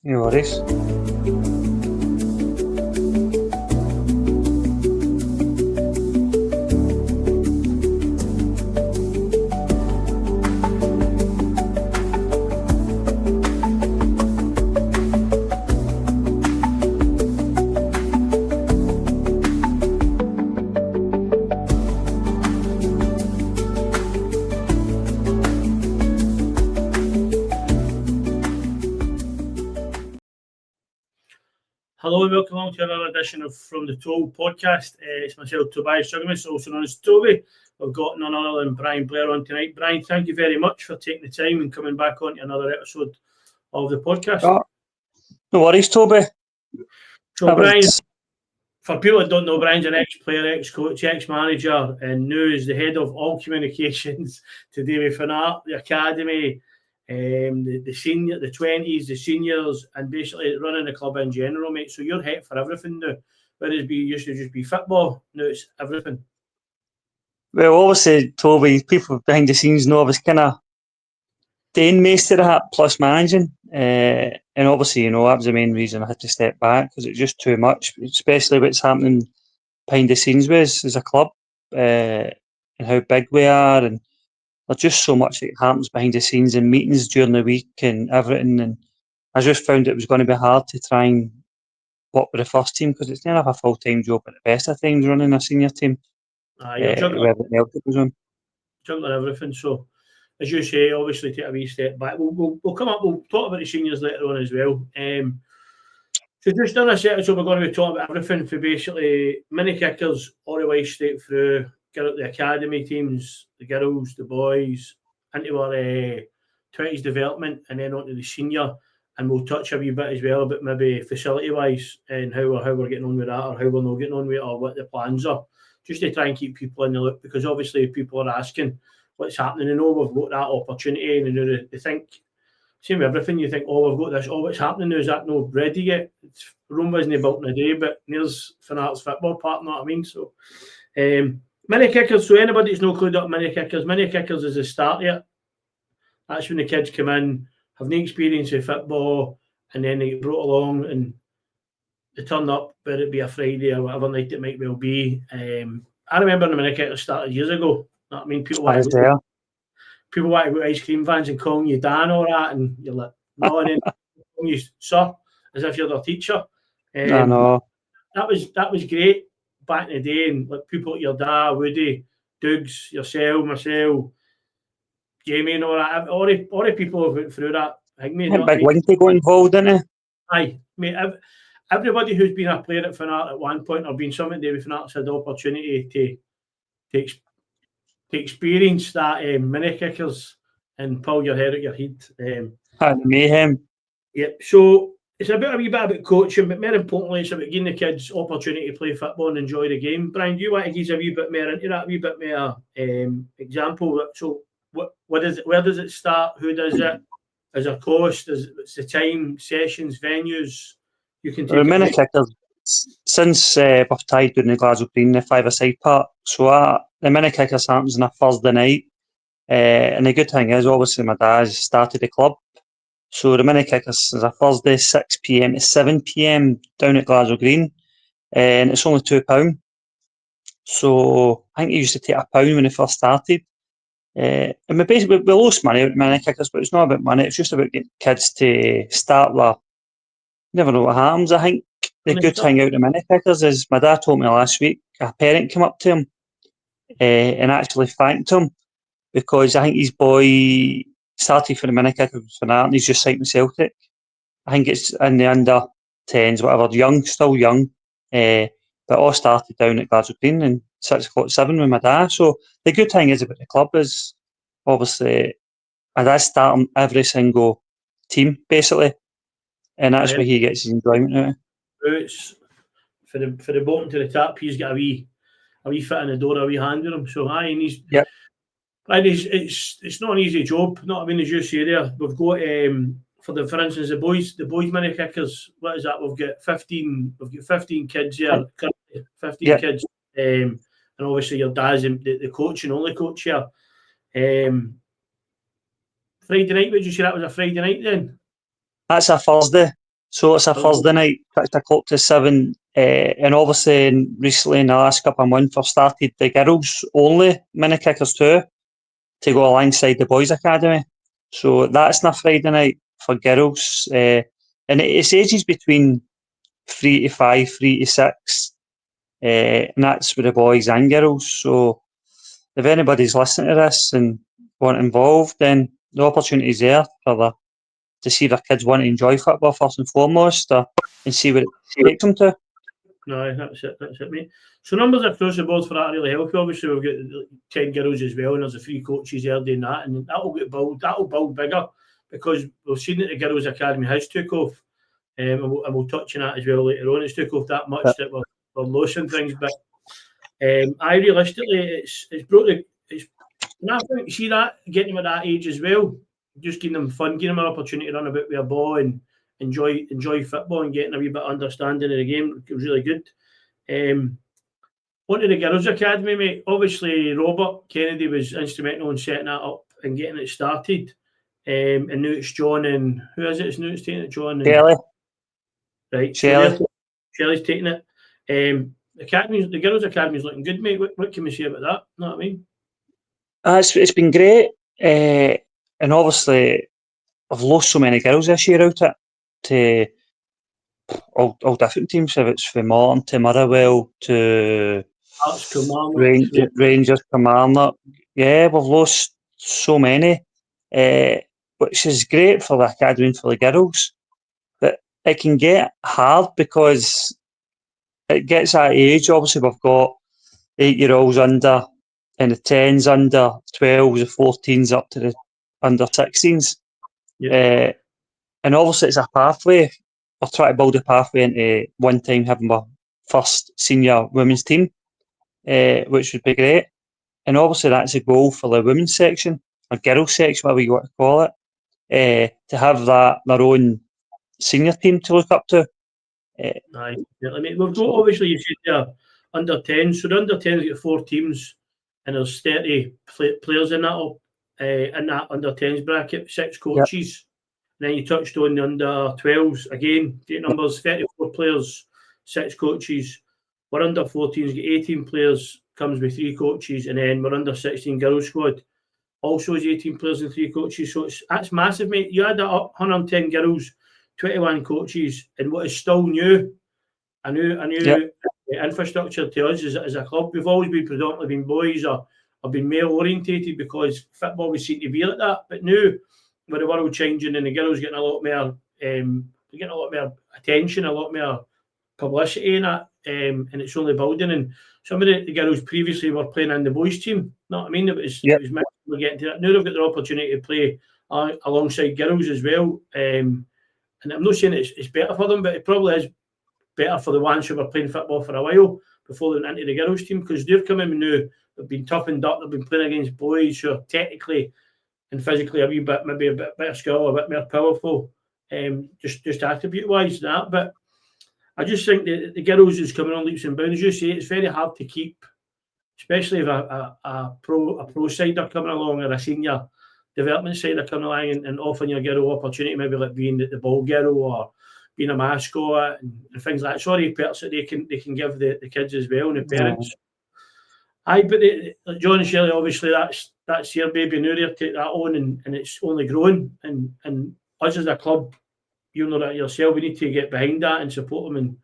No worries. Hello and welcome along to another edition of From the Toll podcast. It's myself, Tobias Sugarmas, also known as Toby. We've got none other than Brian Blair on tonight. Brian, thank you very much for taking the time and coming back on to another episode of the podcast. Oh, no worries, Toby. So, Brian, for people that don't know, Brian's an ex-player, ex-coach, ex-manager, and now is the head of all communications today with Finnart, the academy, the senior, the 20s, the seniors, and basically running the club in general, mate. So you're head for everything now. Whereas it used to just be football, now it's everything. Well, obviously, Toby, people behind the scenes know I was kind of doing most of that plus managing. And obviously, that was the main reason I had to step back because it's just too much, especially what's happening behind the scenes with us as a club and how big we are. And there's just so much that happens behind the scenes and meetings during the week and everything. And I just found it was going to be hard to try and work with the first team because it's not a full-time job at the best of times running a senior team. You're juggling everything. So, as you say, obviously take a wee step back. We'll come up. We'll talk about the seniors later on as well. So just on a set, so we're going to be talking about everything for basically mini kickers all the way straight through. Get up the academy teams, the girls, the boys, into our 20s development, and then onto the senior. And we'll touch a wee bit as well about maybe facility-wise and how we're getting on with that, or how we're not getting on with it, or what the plans are, just to try and keep people in the loop. Because obviously people are asking what's happening. And we've got that opportunity, and they think, same with everything, you think, we've got this, what's happening now, is that not ready yet? Rome wasn't built in a day, but there's Finnart's football part, you know what I mean? So, mini kickers, so anybody that's not clued up mini kickers is the start yet. That's when the kids come in, have no experience of football, and then they get brought along and they turn up, whether it be a Friday or whatever night it might well be. I remember the mini kickers started years ago. You know what I mean? People want to go ice cream vans and calling you Dan or that, and you're like, no, and then calling you sir, as if you're their teacher. I know. That was great back in the day, and like people like your dad, Woody, Dougs, yourself, myself, Jamie, and all that. All the people have went through that. I think, mate, big Winky got involved in it. Aye, mate. Everybody who's been a player at Finnart at one point or been something to do with Finnart's had the opportunity to experience that mini kickers and pull your hair out your head. Mayhem. Yep. So it's a wee bit about coaching, but more importantly, it's about giving the kids opportunity to play football and enjoy the game. Brian, do you want to give us a wee bit more into that, a wee bit more example? So what is it? Where does it start? Who does it? Is there cost? What's the time, sessions, venues? You can take the mini kickers since we've tied down the Glasgow Green, the 5-a-side part. So the mini kickers happens on a Thursday night. And the good thing is, obviously, my dad started the club. So the mini kickers is a Thursday, 6 p.m. to 7 p.m. down at Glasgow Green. And it's only £2. So I think he used to take £1 when he first started. And we lost money out of mini kickers, but it's not about money. It's just about getting kids to start with. You never know what happens. I think the good thing out of mini kickers is my dad told me last week a parent came up to him and actually thanked him because I think his boy started for the mini kickers for that and he's just signed with Celtic. I think it's in the under 10s, whatever, still young. But all started down at Glasgow Green in 6'7" with my dad. So the good thing is about the club is obviously my dad's starting every single team basically. And that's where he gets his enjoyment out of it. It's for the bottom to the top, he's got a wee foot in the door, a wee hand with him. So and he's it's not an easy job. Not I mean, as you say there, we've got for instance the boys mini kickers. What is that? We've got 15 kids here, 15 kids, and obviously your dad's the coach and only coach here. Friday night, would you say that was a Friday night then? That's a Thursday. So it's a Thursday night, 6 o'clock to 7. And obviously, recently in the last couple of months, I've started the girls only mini kickers too, to go alongside the boys' academy. So that's on a Friday night for girls. And it's ages between 3 to 5, 3 to 6. And that's with the boys and girls. So if anybody's listening to this and want involved, then the opportunity's there to see their kids want to enjoy football first and foremost, and see what it takes them to. No, that's it, mate. So numbers across the board for that really help. Obviously, we've got 10 girls as well, and there's a few coaches there doing that, and that'll build bigger, because we've seen that the Girls Academy has took off, and we'll touch on that as well later on. It's took off that much that we're losing things, but I realistically, it's brought and I think, see that, getting them at that age as well, just giving them fun, giving them an opportunity to run about with a ball and enjoy football and getting a wee bit of understanding of the game. It was really good. Onto the Girls Academy, mate. Obviously, Robert Kennedy was instrumental in setting that up and getting it started. And now it's John and who is it? It's now it's taking it, John and Shelley. Right, Shelley. Shelley's taking it. The Girls Academy is looking good, mate. What can we say about that? You know what I mean? It's been great, and obviously I've lost so many girls this year out it to all different teams. If it's from Morton to Motherwell to Rangers, Kilmarnock, yeah, we've lost so many, which is great for the academy and for the girls. But it can get hard because it gets that age. Obviously, we've got 8-year-olds under, and the 10s under, 12s, the 14s up to the under 16s. Yeah. And obviously it's a pathway. We're trying to build a pathway into one time having our first senior women's team, which would be great. And obviously that's a goal for the women's section, or girls section, whatever you want to call it, to have that their own senior team to look up to. Aye, I mean, we've got, obviously, you said there, under 10. So the under 10's got 4 teams, and there's 30 players in that under 10's bracket, 6 coaches. Yep. And then you touched on the under 12s again, great numbers, 34 players, 6 coaches. We're under 14's got 18 players, comes with 3 coaches, and then we're under 16 girls squad, also is 18 players and 3 coaches. So that's massive, mate. You add that up, 110 girls, 21 coaches, and what is still new, a new infrastructure to us as a club. We've always been predominantly boys or been male orientated, because football was seen to be like that. But now, with the world changing and the girls getting a lot more, attention, a lot more publicity in that, and it's only building. And some of the girls previously were playing in the boys' team. You know what I mean? It was we're getting to that. Now they've got the opportunity to play alongside girls as well. And I'm not saying it's better for them, but it probably is better for the ones who were playing football for a while before they went into the girls' team, because they're coming now, they've been toughened up, they've been playing against boys who are technically and physically a wee bit, maybe a bit better skill, a bit more powerful, just attribute-wise, that. But I just think that the girls is coming on leaps and bounds. As you say, it's very hard to keep, especially if a pro side are coming along, or a senior development side are coming along and offering your girl opportunity, maybe like being the ball girl or being a mascot and things like that. Sorry, perks that they can give the kids as well and the parents. Aye, but John and Shelley, obviously that's your baby now. They take that on and it's only growing. And us as a club, you know that yourself, we need to get behind that and support them,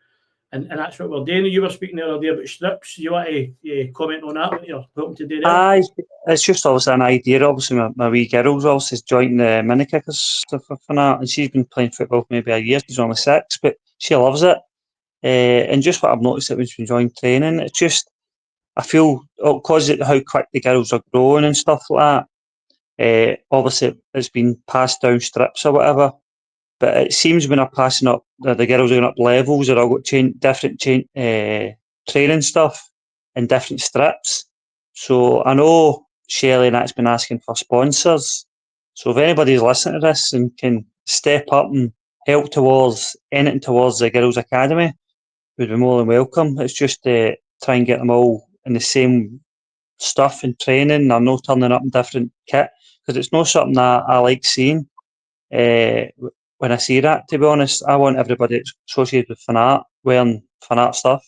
and that's what we're doing. You were speaking earlier about strips. You want to comment on that? What you're hoping to do there? Aye, it's just obviously an idea. Obviously, my wee girl's obviously joined the mini kickers stuff for that, and she's been playing football for maybe a year. She's only 6, but she loves it. And just what I've noticed that when she's joined training, it's just, I feel, because of how quick the girls are growing and stuff like that. Obviously, it's been passed down strips or whatever. But it seems when they're passing up, the girls are going up levels, they're all got different training stuff and different strips. So I know Shelley and that's been asking for sponsors. So if anybody's listening to this and can step up and help towards anything towards the Girls Academy, we'd be more than welcome. It's just to try and get them all in the same stuff and training. I'm not turning up in different kit, because it's not something that I like seeing. when I see that, to be honest. I want everybody that's associated with Finnart wearing Finnart stuff.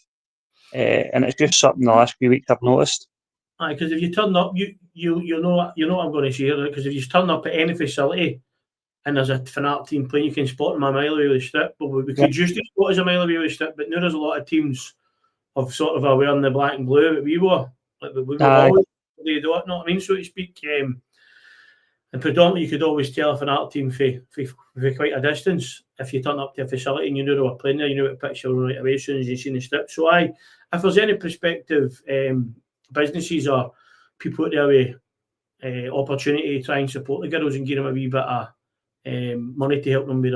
And it's just something the last few weeks I've noticed. Aye, because if you turn up, you know what I'm going to say here. Because if you turn up at any facility and there's a Finnart team playing, you can spot them a mile away with the strip. But we could used to spot us a mile away with the strip. But now there's a lot of teams of sort of wearing the black and blue that we were. Like we've always they do it, not I mean, so to speak. And predominantly, you could always tell if an art team for quite a distance. If you turn up to a facility and you knew they were playing there, you knew what picture right away as soon as you seen the strip. So, if there's any prospective businesses or people out there with opportunity to try and support the girls and give them a wee bit of money to help them with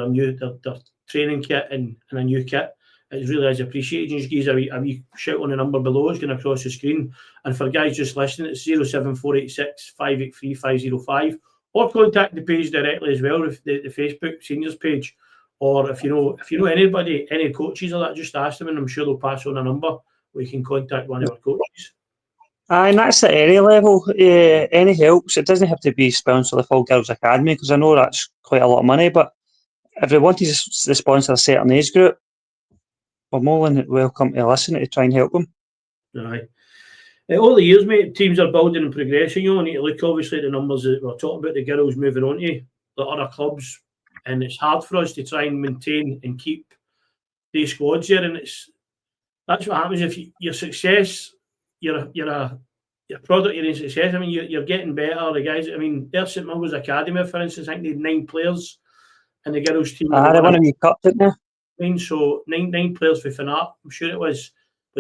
their training kit and a new kit, it really is appreciated. Just give us a wee shout on the number below. It's going across the screen. And for guys just listening, it's 07486 583 505. Or contact the page directly as well, with the Facebook seniors page. Or if you know anybody, any coaches or that, just ask them, and I'm sure they'll pass on a number where you can contact one of our coaches. And that's at any level. Any helps. It doesn't have to be sponsor the full girls academy, because I know that's quite a lot of money. But if they want to sponsor a certain age group, we're more than welcome to listen to try and help them. Aye. All the years, mate, teams are building and progressing. You only need to look, obviously, at the numbers that we're talking about, the girls moving on to the other clubs. And it's hard for us to try and maintain and keep these squads here. And that's what happens if your success, you're a product, you're in success. I mean, you're getting better. The guys, I mean, their St Milgo's Academy, for instance, I think they had 9 players in the girls' team. They won a wee cup, didn't they? So nine players for Finnart, I'm sure it was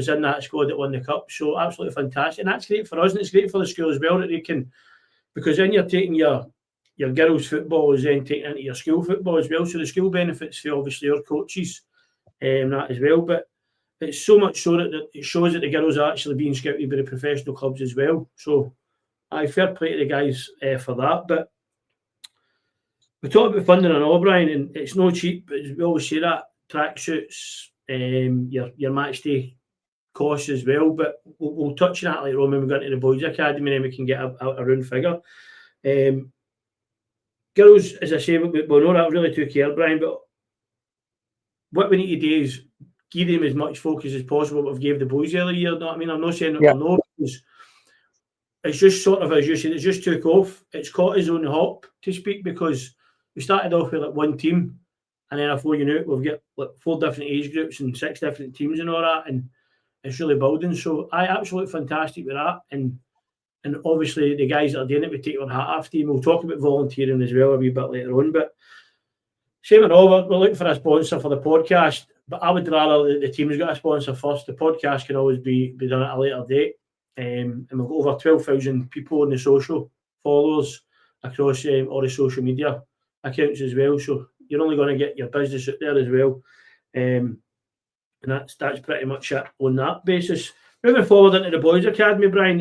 in that squad that won the cup. So absolutely fantastic. And that's great for us, and it's great for the school as well, that they can, because then you're taking your girls' football is then taking into your school football as well. So the school benefits for obviously our coaches that as well. But it's so much so that it shows that the girls are actually being scouted by the professional clubs as well. So fair play to the guys for that. But we talk about funding and all, Brian, and it's no cheap. But we always say that tracksuits, your match day costs as well. But we'll touch on that later on when we go into the boys' academy, and then we can get a round figure. Girls, as I say, we know that really took care, Brian. But what we need to do is give them as much focus as possible. What we've gave the boys earlier year. You know what I mean? I'm not saying that we're not, because it's just sort of, as you said, it just took off. It's caught its own hop, to speak, because we started off with like one team, and then before you know it, we've got like 4 different age groups and 6 different teams and all that, and it's really building. So absolutely fantastic with that, and obviously the guys that are doing it, we take our hat off to them. We'll talk about volunteering as well a wee bit later on. But same and all, we're looking for a sponsor for the podcast, but I would rather the team's got a sponsor first. The podcast can always be done at a later date. And we've got over 12,000 people on the social followers across all the social media accounts as well. So you're only going to get your business out there as well. And that's pretty much it on that basis. Moving forward into the boys' academy, Brian,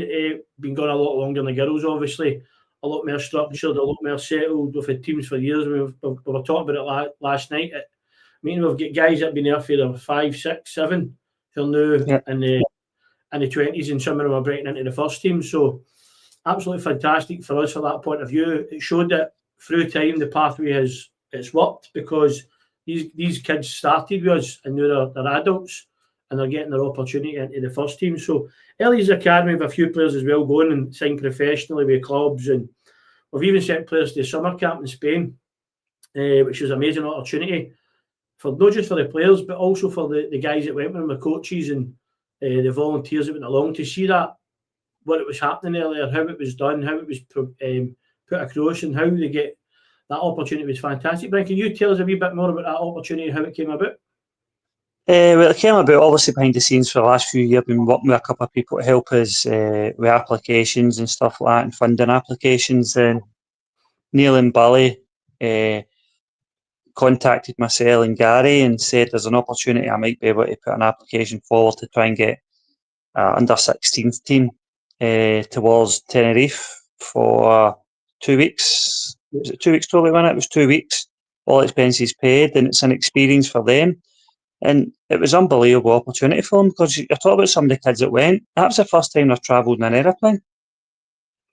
been going a lot longer than the girls, obviously. A lot more structured, a lot more settled. We've had teams for years. We were talking about it last night. I mean, we've got guys that have been there for 5, 6, 7 till now, in the 20s, and some of them are breaking into the first team. So absolutely fantastic for us for that point of view. It showed that through time the pathway it's worked, because these kids started with us and now they're adults and they're getting their opportunity into the first team. So Ellie's academy, with a few players as well going and signed professionally with clubs, and we've even sent players to the summer camp in Spain, which was an amazing opportunity for not just for the players but also for the guys that went with them, the coaches and the volunteers that went along, to see that what it was happening earlier, how it was done, how it was put across, and how they get that opportunity was fantastic. Brian, can you tell us a wee bit more about that opportunity and how it came about? Well, it came about obviously behind the scenes for the last few years. We've been working with a couple of people to help us with applications and stuff like that, and funding applications. And Neil and Bally contacted myself and Gary and said there's an opportunity I might be able to put an application forward to try and get under 16s team towards Tenerife for 2 weeks. Was it 2 weeks totally when it was 2 weeks, all expenses paid, and it's an experience for them. And it was an unbelievable opportunity for them, because you're talking about some of the kids that went. That was the first time they've travelled in an aeroplane.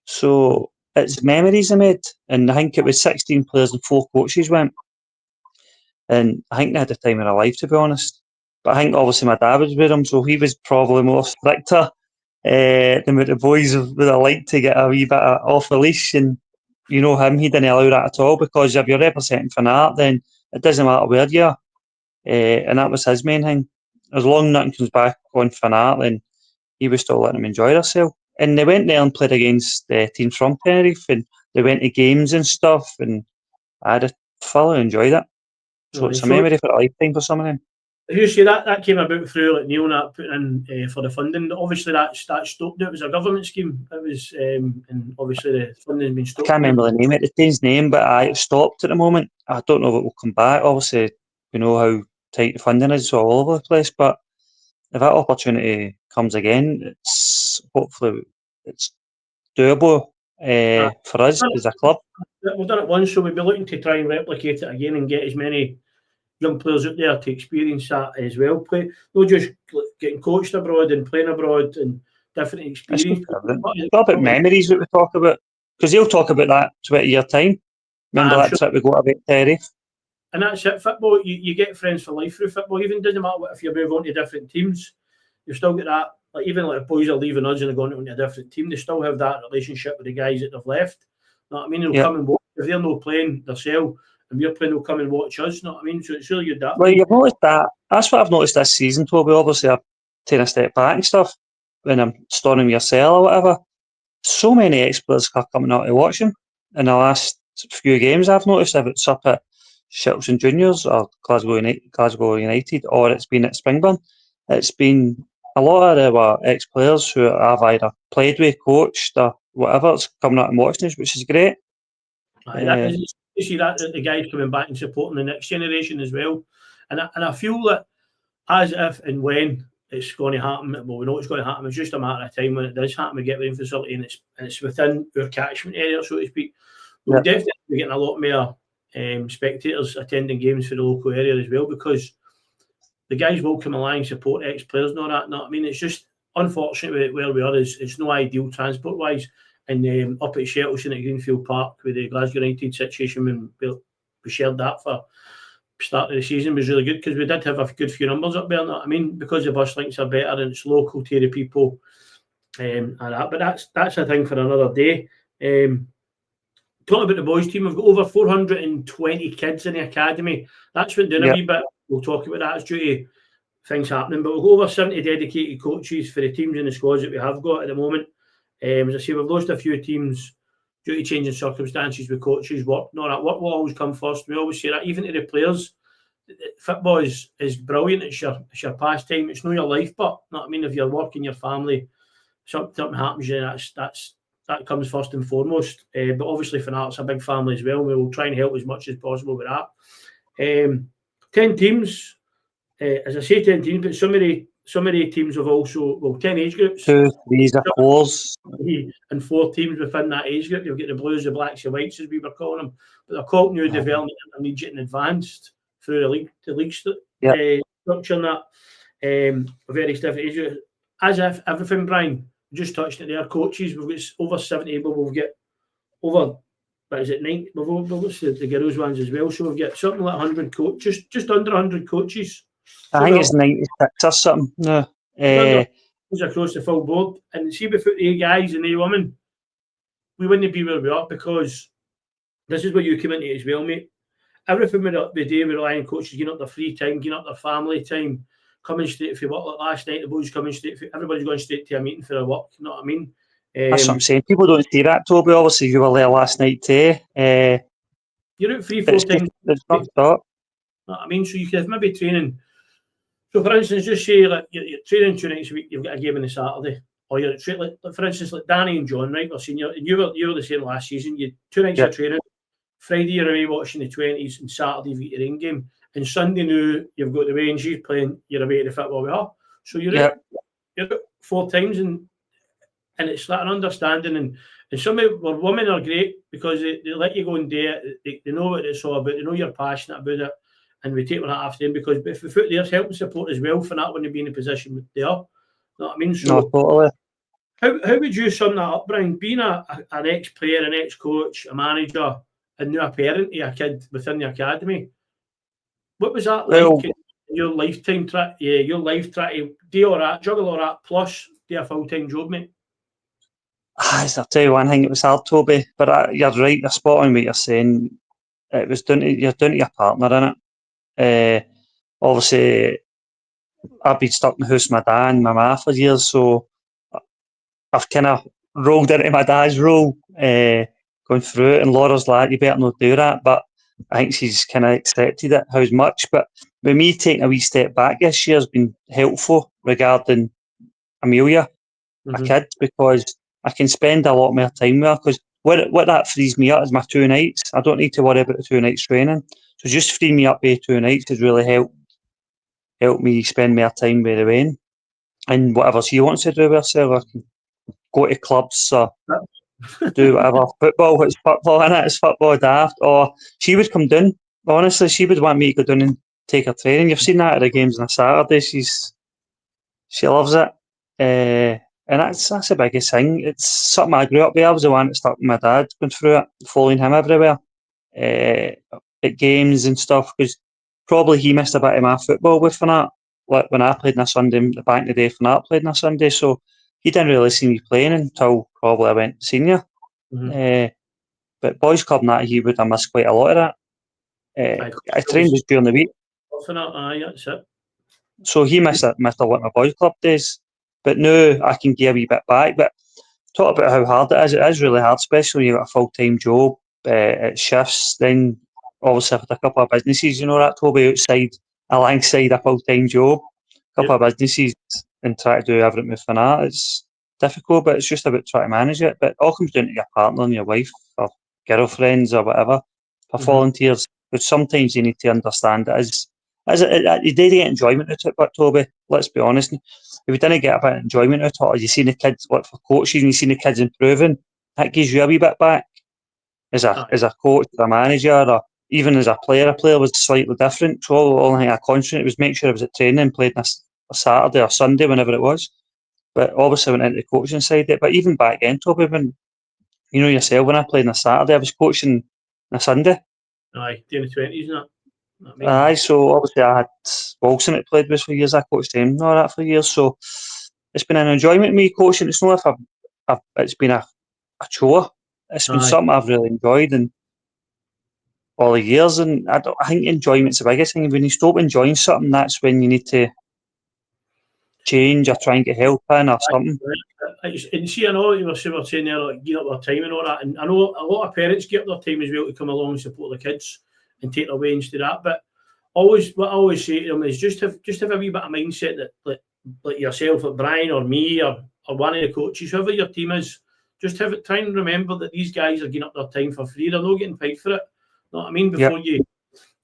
So it's memories they made. And I think it was 16 players and 4 coaches went. and I think they had the time of their life, to be honest. But I think obviously my dad was with him, so he was probably more stricter than what the boys would have liked to get a wee bit off the leash. And you know him, he didn't allow that at all, because if you're representing Finnart, then it doesn't matter where you are. And that was his main thing. As long as nothing comes back on Finnart, then he was still letting them enjoy themselves. And they went there and played against teams from Tenerife, and they went to games and stuff, and I just thoroughly enjoyed it. So it's a So memory for a lifetime for some of them. you see that came about through like Neil and that putting in for the funding. Obviously that stopped. It was a government scheme. It was, and obviously the funding's been I stopped. can't remember the name of it, the team's name, but it's stopped at the moment. I don't know if it will come back. Obviously, you know how tight the funding is all over the place, but if that opportunity comes again, it's hopefully it's doable for us as a club. We've done it once, so we'll be looking to try and replicate it again and get as many young players out there to experience that as well. Not just getting coached abroad and playing abroad and different experiences. It's all about memories that we talk about, because they'll talk about that 20-year time. Remember that trip we got about Tenerife? And that's it. Football, you get friends for life through football. Even doesn't matter what if you move on to different teams, you still get that. Like even like if boys are leaving us and they're going on to a different team, they still have that relationship with the guys that they've left. You know what I mean? They'll come and watch. If they're not playing themselves and we're playing, they'll come and watch us. You know what I mean? So it's really good that. Well, you've noticed that. That's what I've noticed this season, Toby. Obviously, I've taken a step back and stuff when I'm storming your cell or whatever. So many ex-players are coming out to watch him. In the last few games, I've noticed, if it's up at Shelton Juniors or Glasgow United, or it's been at Springburn, it's been a lot of our ex-players who I've either played with, coached, or whatever, it's coming out and watching us, which is great. You see that the guys coming back and supporting the next generation as well. And I feel that as if and when it's going to happen, well, we know it's going to happen, it's just a matter of time when it does happen. We get the facility and it's within our catchment area, so to speak. We'll definitely be getting a lot more spectators attending games for the local area as well, because the guys will come along and support ex-players and all that. No, I mean, it's just unfortunate where we are. It's no ideal transport-wise. And up at Shelton at Greenfield Park with the Glasgow United situation, when we shared that for start of the season, was really good, because we did have a good few numbers up there. I mean, because the bus links are better and it's local to the people, and that. But that's a thing for another day. Talking about the boys team, we've got over 420 kids in the academy. That's been doing a wee bit. We'll talk about that as due to things happening. But we've got over 70 dedicated coaches for the teams and the squads that we have got at the moment. As I say, we've lost a few teams due to changing circumstances with coaches. Work will always come first. We always say that, even to the players. Football is brilliant. It's your pastime. It's not your life, but you know what I mean, if you're working, your family, something happens, that comes first and foremost. But obviously, Finnart's a big family as well. We will try and help as much as possible with that. 10 teams, as I say, 10 teams, but some of the teams have also 10 age groups. 2, 3, 4, and 4 teams within that age group. You've got the Blues, the Blacks, the Whites, as we were calling them. But they're called New Development, Intermediate, and Advanced through the league structure and that. Various different age groups. As if everything, Brian, just touched it there. Coaches, we've got over 70, but we'll get over, what is it, 90? We've got the girls ones as well. So we've got something like 100 coaches, just under 100 coaches. I think it's 96 or something. No. Across the full board. And see, without the guys and the women, we wouldn't be where we are, because this is where you come into as well, mate. Everything we do, we rely on coaches getting up their free time, getting up their family time, coming straight for work. Like last night, the boys coming straight for, everybody's going straight to a meeting for their work, you know what I mean? That's what I'm saying. People don't see that, Toby. Obviously, you were there last night too. You're out 3-4 times. It's not stop. You know what I mean? So you could have maybe training. So, for instance, just say like you're training 2 nights a week, you've got a game on the Saturday. Or you're like, for instance, like Danny and John, right? We're senior, and you were the same last season. You 2 nights of training. Friday you're away watching the 20s, and Saturday you've got your own game. And Sunday now you've got the Rangers playing. You're away to the football we are. So you're out 4 times, and it's like an understanding. And some of our women are great, because they let you go and do it. They know what it's all about. They know you're passionate about it. And we take one after them, because if we put there's help and support as well for that when they be in a position they are. You know what I mean? So totally. How would you sum that up, Brian? Being an ex-player, an ex-coach, a manager, and now a parent to a kid within the academy, What was that Well, like in your lifetime? Your life try to do all that, juggle all that, plus do a full-time job, mate? I'll tell you one thing, it was hard, Toby, but you're right, you're spot on what you're saying. It was you're down to your partner, innit? Obviously, I've been stuck in the house with my dad and my ma for years, so I've kind of rolled into my dad's role, going through it, and Laura's like, you better not do that, but I think she's kind of accepted it, how much, but with me taking a wee step back this year has been helpful regarding Amelia, my kid, because I can spend a lot more time with her, because what that frees me up is my 2 nights. I don't need to worry about the 2 nights training, so just freeing me up with 2 nights has really helped me spend more time with the Wayne, and whatever she wants to do with herself, I can go to clubs or do whatever. Football, it's football, innit? It's football daft. Or she would come down. Honestly, she would want me to go down and take her training. You've seen that at the games on a Saturday. She loves it. And that's the biggest thing. It's something I grew up with. I was the one that stuck with my dad going through it, following him everywhere. At games and stuff, because probably he missed a bit of my football with Finnart. Like when I played on a Sunday, back in the day, Finnart played on a Sunday, so he didn't really see me playing until probably I went senior. But boys club and that, he would have missed quite a lot of that. I trained just during the week, That's it. so he missed a lot of my boys club days. But now I can give a wee bit back. But talk about how hard it is. It is really hard, especially when you've got a full-time job, at shifts. Then obviously I've had a couple of businesses, you know that, Toby, alongside a full-time job, a couple of businesses, and try to do everything with that. It's difficult, but it's just about trying to manage it. But it all comes down to your partner and your wife or girlfriends or whatever for volunteers. But sometimes you need to understand it is you do get enjoyment out of it, but Toby, let's be honest. If you didn't get a bit of enjoyment out of it, or you seen the kids work for coaches and you seen the kids improving, that gives you a wee bit back as a coach, as a manager, or even as a player. A player was slightly different. So all thing I concentrated was make sure I was at training and played on a Saturday or Sunday, whenever it was. But obviously I went into the coaching side of it. But even back then, Toby, when you know yourself, when I played on a Saturday, I was coaching on a Sunday. Aye, doing the 20s and that. Aye, so obviously I had Wilson that played with for years. I coached him and all that for years. So it's been an enjoyment to me coaching. It's not if it's been a chore. It's been something I've really enjoyed and all the years. And I think enjoyment's the biggest thing. When you stop enjoying something, that's when you need to change or try and get help in or something. And see, I know you were saying there, like, give up their time and all that. And I know a lot of parents give up their time as well to come along and support the kids and take their way into that. But what I always say to them is just have a wee bit of mindset that like yourself, like Brian or me or one of the coaches, whoever your team is, just try and remember that these guys are giving up their time for free. They're not getting paid for it. You know what I mean?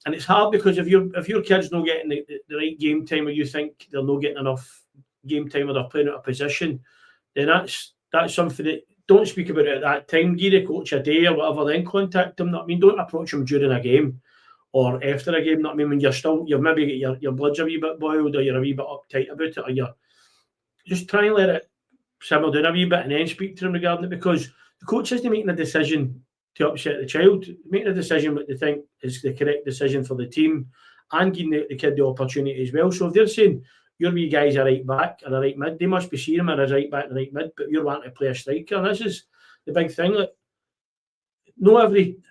And it's hard because if your kid's not getting the right game time, or you think they're not getting enough game time, or they're playing out of position, then that's something that don't speak about it at that time. Give the coach a day or whatever, then contact them. I mean, don't approach them during a game or after a game. Not I mean, when you've maybe got your blood's a wee bit boiled, or you're a wee bit uptight about it, or you're just try and let it simmer down a wee bit and then speak to them regarding it, because the coach isn't making a decision to upset the child, making a decision what they think is the correct decision for the team and giving the kid the opportunity as well. So if they're saying your wee guy's a right back or a right mid, they must be seeing him as a right back and right mid, but you're wanting to play a striker. And this is the big thing. Like, not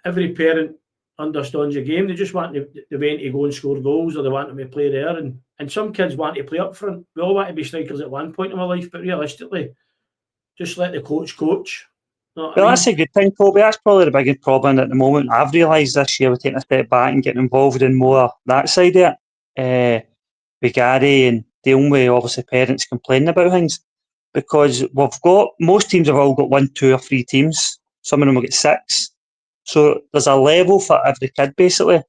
every parent understands the game. They just want the way to go and score goals, or they want them to play there. And some kids want to play up front. We all want to be strikers at one point in our life, but realistically, just let the coach. You know Well, that's a good thing, Toby. That's probably the biggest problem at the moment. I've realised this year, we're taking a step back and getting involved in more that side of it. With Gary and dealing with obviously parents complaining about things, because most teams have all got 1, 2 or 3 teams. Some of them will get 6. So there's a level for every kid basically,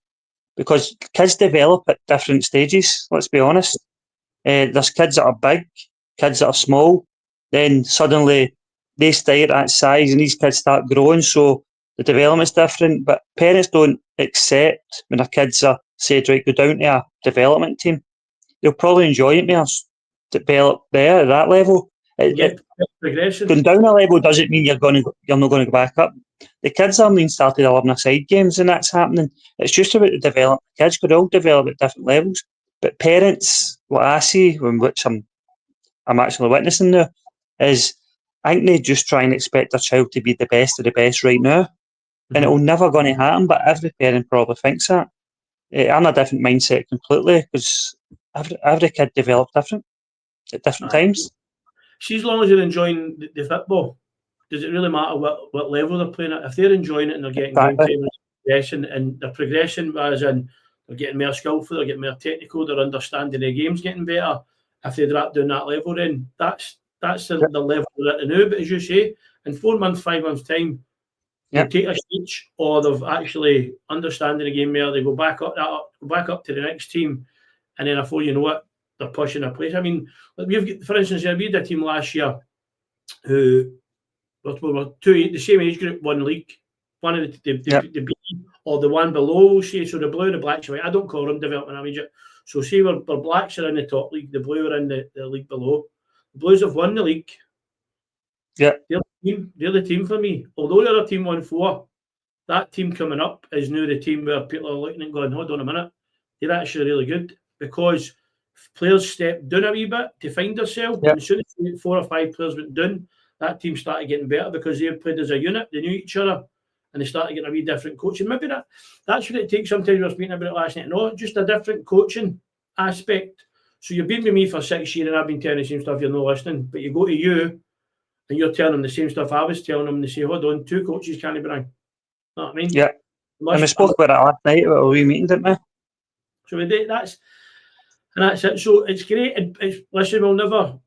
because kids develop at different stages. Let's be honest. There's kids that are big, kids that are small. Then suddenly they stay at that size, and these kids start growing. So the development's different. But parents don't accept when their kids are said, right, go down to a development team. They'll probably enjoy it more, develop there at that level. progression. Going down a level doesn't mean you're not going to go back up. the kids are being started 11-a-side games, and that's happening. It's just about the develop. Kids could all develop at different levels, but parents, what I see, which I'm actually witnessing now, is I think they just try and expect their child to be the best of the best right now, and it'll never going to happen. But every parent probably thinks that. I'm a different mindset completely because every kid develops different at different times. See, as long as they're enjoying the football, does it really matter what level they're playing at? If they're enjoying it and they're getting game time progression, and they're progressing, as in they're getting more skillful, they're getting more technical, their understanding the game's getting better. If they drop down that level, then that's the level they're at now. But as you say, in 4 months, 5 months' time, they take a stage, or they've actually understanding the game more. They go back up to the next team, and then before you know it, they're pushing a place. I mean, we've got, for instance, we had a team last year who were the same age group, one league, one of the B or the one below, say, so the blue, the blacks, I don't call them development manager. So say we're blacks are in the top league, the blue are in the league below. The Blues have won the league. Yeah. They're the team for me. Although the other team won 4, that team coming up is now the team where people are looking and going, hold on a minute, they're actually really good, because players stepped down a wee bit to find themselves. And as soon as 4 or 5 players went down, that team started getting better because they played as a unit, they knew each other, and they started getting a wee different coaching. Maybe that's what it takes. Sometimes we were speaking about it last night. No, just a different coaching aspect. So you've been with me for 6 years and I've been telling the same stuff, you're not listening, but you go to you and you're telling them the same stuff I was telling them, and they say, hold on, 2 coaches can't bring. You know what I mean? Yeah. And we spoke about it last night at a wee meeting, didn't we? So we did, that's it. So it's great. Listen, we'll never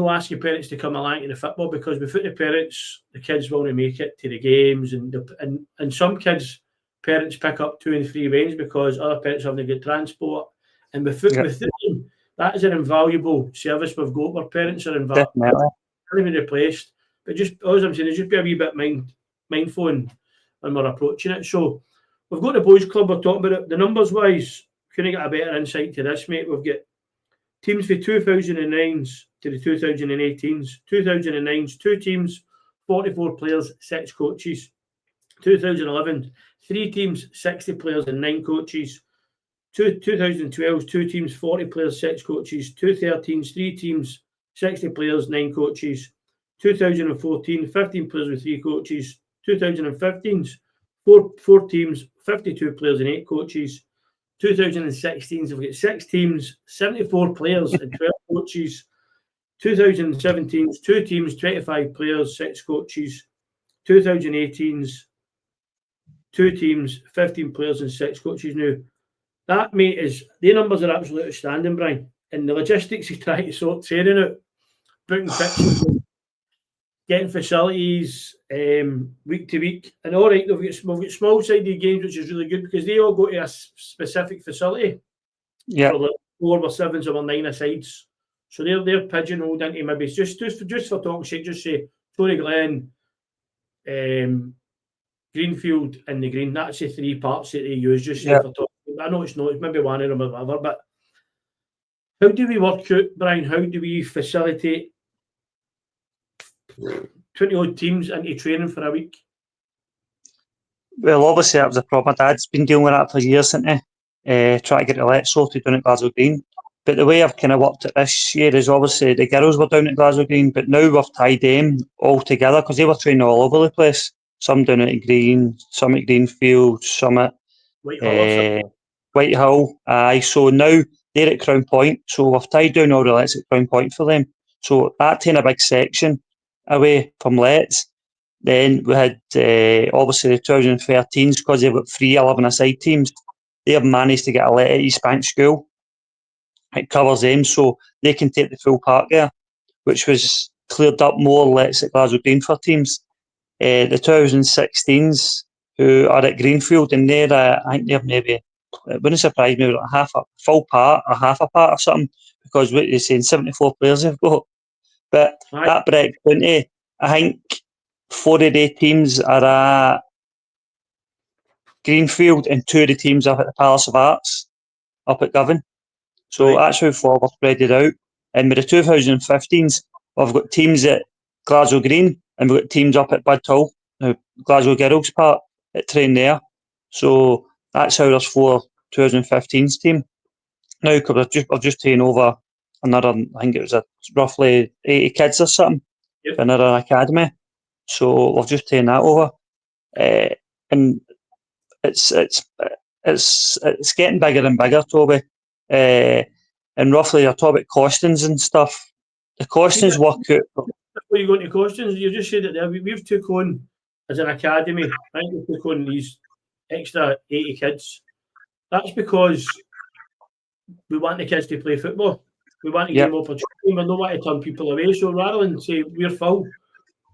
ask your parents to come along to the football, because without the parents, the kids will not make it to the games, and some kids' parents pick up 2 and 3 wins because other parents haven't got transport, and without them, that is an invaluable service we've got where parents are involved. Definitely. Can't be replaced. But just as I'm saying, is just be a wee bit mindful when we're approaching it. So we've got the boys club, we're talking about it. The numbers wise, couldn't get a better insight to this, mate. We've got teams for 2009s to the 2018s. 2009s, 2 teams, 44 players, 6 coaches. 2011, 3 teams, 60 players and 9 coaches. 2012, 2 teams, 40 players, 6 coaches. 2013s, 3 teams, 60 players, 9 coaches. 2014, 15 players with 3 coaches. 2015s, 4 teams, 52 players and 8 coaches. 2016s, we've got 6 teams, 74 players and 12 coaches. 2017s, 2 teams, 25 players, 6 coaches. 2018s, 2 teams, 15 players and 6 coaches. Now, that, mate, the numbers are absolutely outstanding, Brian. And the logistics you try to sort tearing out, booking pitches, getting facilities week to week. And all right, we've got small-sided games, which is really good because they all go to a specific facility. Yeah. For like 4 or 7s or 9-a-sides. So they're pigeonholed into maybe just for talking shit, just say Tory Glen, Greenfield and the Green. That's the 3 parts that they use, just say for talking. I know it's not, it's maybe one of them or whatever, but how do we work out, Brian? How do we facilitate 20-odd teams into training for a week? Well, obviously that was a problem. My dad's been dealing with that for years, hasn't he? Trying to get the let sorted down at Glasgow Green. But the way I've kind of worked it this year is obviously the girls were down at Glasgow Green, but now we've tied them all together because they were training all over the place. Some down at Green, some at Greenfield, some at Whitehall. So now they're at Crown Point. So we've tied down all the lets at Crown Point for them. So that taking a big section away from lets. Then we had obviously the 2013s, because they've got 3 11-a-side teams. They have managed to get a let at East Bank School. It covers them, so they can take the full park there, which was cleared up more lets at Glasgow Green for teams. The 2016s, who are at Greenfield, and I think they're maybe, it wouldn't surprise me, like half a full part or half a part or something, because what you're saying, 74 players they've got. But that breaks into, I think 4 of the teams are at Greenfield and 2 of the teams are at the Palace of Arts up at Govan. So that's how far we're spread it out. And with the 2015s, we've got teams at Glasgow Green and we've got teams up at Bud Hall Now, Glasgow Girls part, it trained there. So that's how there's 4 2015's team. Now, because I've just taken over another, I think it was roughly 80 kids or something, Yep. for another academy. So we've just taken that over. And it's getting bigger and bigger, Toby. And roughly, you're talking about costings and stuff. The costings work out. Before you go into costings, you just said it there. We've took on as an academy. I think we took on these extra 80 kids. That's because we want the kids to play football. We want to give them opportunity. We don't want to turn people away. So rather than say we're full,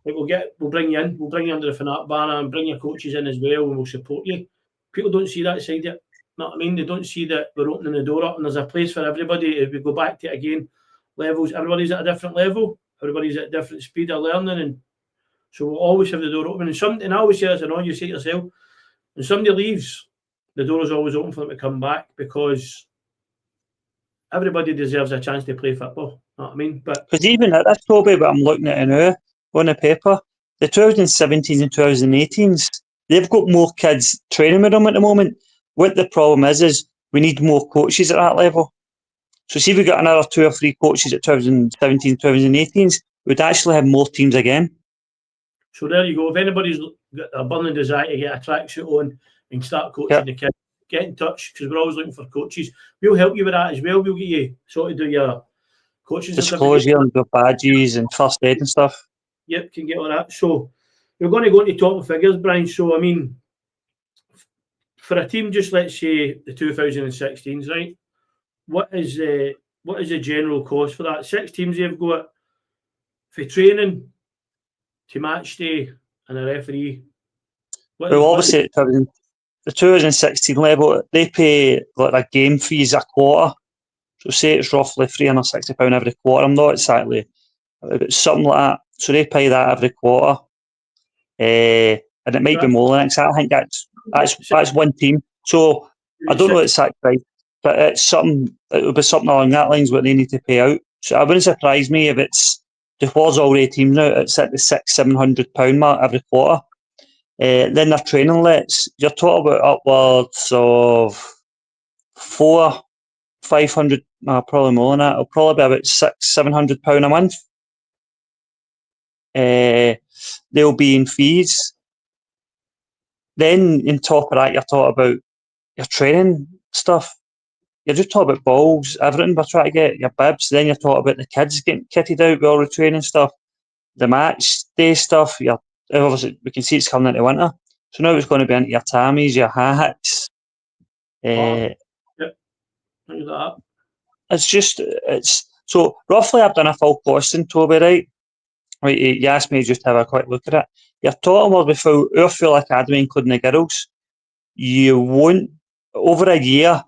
like we'll bring you in, we'll bring you under the Finnart banner and bring your coaches in as well, and we'll support you. People don't see that side of it. You know what I mean? They don't see that we're opening the door up and there's a place for everybody. If we go back to it again, levels, everybody's at a different level, everybody's at a different speed of learning, and so we'll always have the door open. And I always say this, and you say to yourself, when somebody leaves, the door is always open for them to come back, because everybody deserves a chance to play football. You know what I mean? Because even that's probably what I'm looking at now on the paper. The 2017s and 2018s, they've got more kids training with them at the moment. What the problem is we need more coaches at that level. So see if we got another 2 or 3 coaches at 2017, 2018s, we'd actually have more teams again. So there you go. If anybody's got a burning desire to get a tracksuit on and start coaching the kids, get in touch, because we're always looking for coaches. We'll help you with that as well. We'll get you sort of do your coaching disclosure and your badges and first aid and stuff. Yep, can get all that. So we're going to go into total figures, Brian. So I mean, for a team, just let's say the 2016s, right? What is the general cost for that? 6 teams they've got for training to match day and a referee. Obviously, the 2016 level, they pay like a game fees a quarter. So say it's roughly £360 every quarter. I'm not exactly, but something like that. So they pay that every quarter, and it might be more than that. I think that's one team. So I don't know the exact price, but it's something. It would be something along that lines what they need to pay out. So it wouldn't surprise me if it's towards already teams now. It's at the £600-700 mark every quarter. Then their training lets, you're talking about upwards of 400-500, probably more than that. It'll probably be about £600-700 a month. They'll be in fees. Then on top of that, you're talking about your training stuff. You're just talking about balls, everything we're trying to get, your bibs. Then you're talking about the kids getting kitted out with all the training stuff, the match day stuff. Obviously, we can see it's coming into winter. So now it's going to be into your tammies, your hats. Yep. So roughly I've done a full costing, Toby, right? You asked me just to have a quick look at it. You're talking about our full academy, including the girls, you won't, over a year,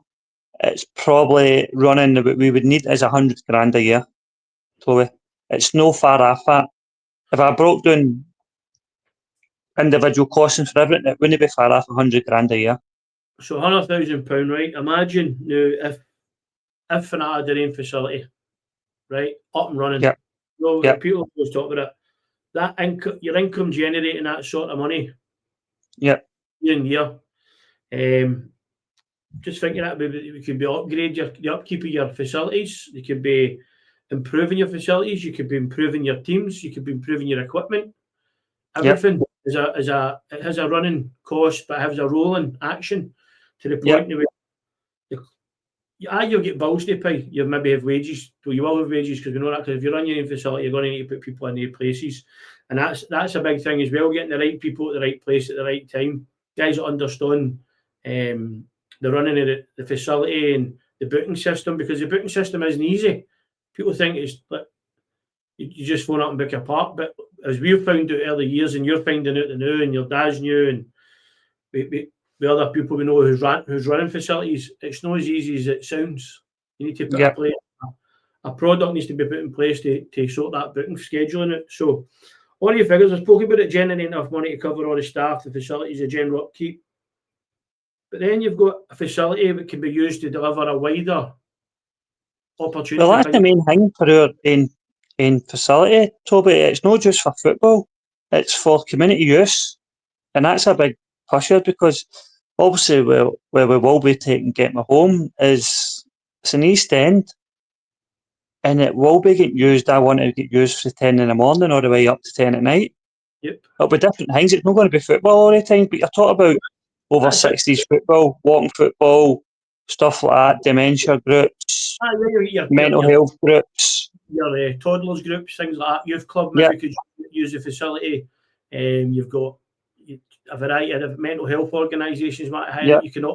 it's probably running, what we would need is 100 grand a year, Toby. It's no far off that. If I broke down individual costings for everything, it wouldn't be far off 100 grand a year. So £100,000, right? Imagine now if Finnart had their own facility, right, up and running. Yep. People always talk about it. That your income generating that sort of money. Yep. Year in year. Just thinking that we could be upgrade the upkeep of your facilities. You could be improving your facilities. You could be improving your teams. You could be improving your equipment. Everything it has a running cost, but it has a rolling action to the point where you'll get bills to pay. You maybe have wages. Well, you will have wages because we know that. Because if you run your own facility, you're going to need to put people in their places, and that's a big thing as well. Getting the right people at the right place at the right time. Guys that understand the running of the facility and the booking system, because the booking system isn't easy. People think it's like you just phone up and book a park, but as we've found out early years, and you're finding out the new, and your dad's new, and we other people we know who's running facilities, it's not as easy as it sounds. You need to put a product needs to be put in place to sort that booking scheduling it. So all your figures, I've spoken about it, generating enough money to cover all the staff, the facilities, the general upkeep. But then you've got a facility that can be used to deliver a wider opportunity. Well, that's the main thing for our in facility, Toby. It's not just for football; it's for community use. and that's a big pusher because obviously where we will be taking Get Me Home is it's an East End, and it will be getting used. I want it to get used from 10 in the morning all the way up to 10 at night. Yep. It'll be different things. It's not going to be football all the time, but you're talking about over That's it. 60s football, walking football, stuff like that, dementia groups, mental health groups. Your toddlers groups, things like that. Youth club Yeah, maybe could use the facility. You've got a variety of mental health organisations might hire yeah, it. You can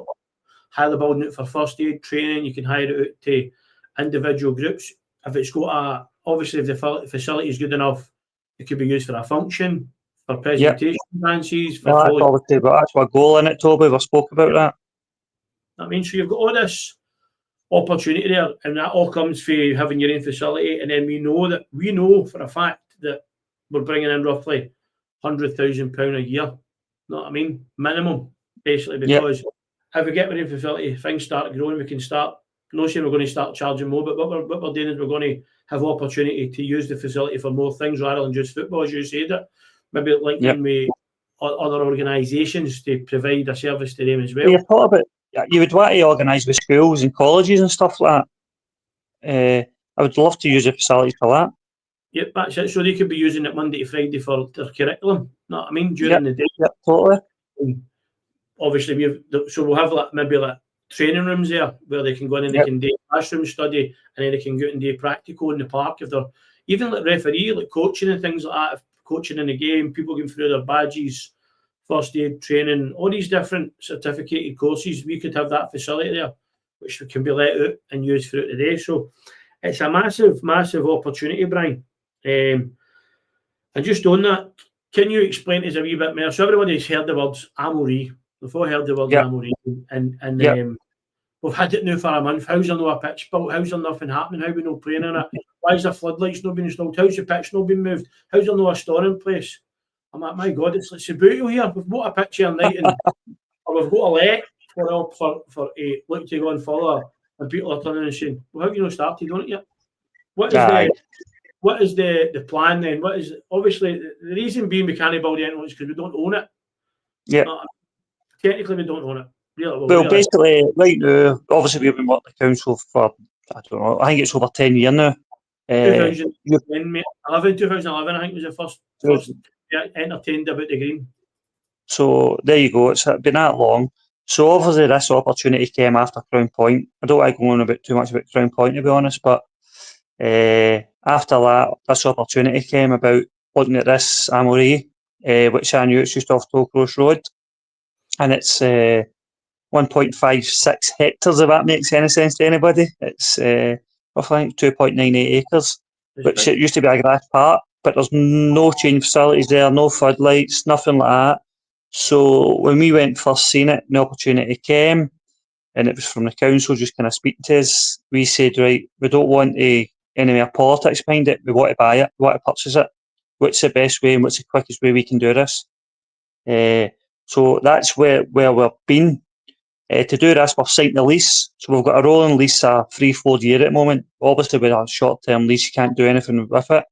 hire the building out for first aid training. You can hire it out to individual groups. If it's got obviously if the facility is good enough, it could be used for a function, for yeah. presentation dances, for Well, that's college. obviously, but that's a goal in it, Toby. We spoke about that. I mean, so you've got all this opportunity there, and that all comes from having your own facility. And then we know for a fact that we're bringing in roughly £100,000 a year. You know what I mean? Minimum, basically, Yeah, because if we get our own facility, things start growing. We can start. No saying we're going to start charging more, but what we're doing is we're going to have opportunity to use the facility for more things rather than just football, as you said it. Maybe linking yeah. in with other organisations to provide a service to them as Well, well. you thought about you would want to organise with schools and colleges and stuff like that. I would love to use the facilities for that. Yep, that's it. So they could be using it Monday to Friday for their curriculum. You know what I mean? During Yep, the day. yep, totally. And obviously, we'll have maybe training rooms there where they can go in and they Yep, can do classroom study, and then they can go out and do practical in the park if they're even like referee, like coaching and things like that. If coaching in the game, people going through their badges, first aid training, all these different certificated courses. We could have that facility there, which can be let out and used throughout the day. So it's a massive, massive opportunity, Brian. And just on that, can you explain to us a wee bit more? So everybody's heard the words Amoree. We've all heard the words yep, Amoree, and yep. we've had it now for a month. How's there no a pitch built? How's there nothing happening? How are we not playing in it? Why is the floodlights not being installed? How's the pitch not been moved? How's there no a store in place? I'm like, my God, it's like Cebuto here. We've got a pitch here night, or we've got a let for a look to go and follow, and people are turning and saying, well, how have you not started on it yet? What is Aye, the plan then? What is obviously the reason being we can't build anything is because we don't own it. yep. Technically, we don't own it. Well, basically, right now, obviously we've been working the council for, I don't know, I think it's over 10 years now. 2011, I think was the first entertained about the green. So there you go. It's been that long. So obviously this opportunity came after Crown Point. I don't like going on about too much about Crown Point to be honest, but after that, this opportunity came about looking at this Amoree, which I knew it's just off Tollcross Road, and it's 1.56 hectares, if that makes any sense to anybody. It's roughly, I think, 2.98 acres, which it used to be a grass park, but there's no change facilities there, no floodlights, nothing like that. So when we went first seeing it, the opportunity came, and it was from the council just kind of speaking to us. We said, right, we don't want any more politics behind it. We want to buy it. We want to purchase it. What's the best way and what's the quickest way we can do this? So that's where we've been. To do this, we've signed the lease. So we've got a rolling lease, a 3-4 year at the moment. Obviously, with a short-term lease, you can't do anything with it.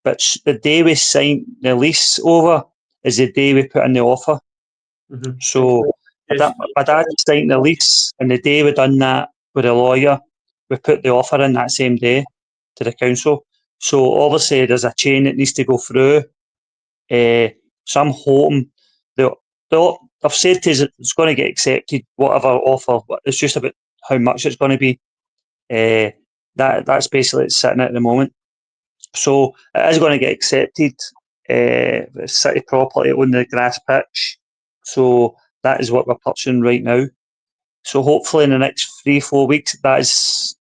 But the day we sign the lease over is the day we put in the offer. Mm-hmm. So my dad signed the lease, and the day we done that with a lawyer, we put the offer in that same day to the council. So obviously there's a chain that needs to go through. So I'm hoping I've said to us it's going to get accepted, whatever offer. It's just about how much it's going to be. That's basically it's sitting at the moment. So it is going to get accepted. City property on the grass pitch. So that is what we're purchasing right now. So hopefully in the next 3-4 weeks that's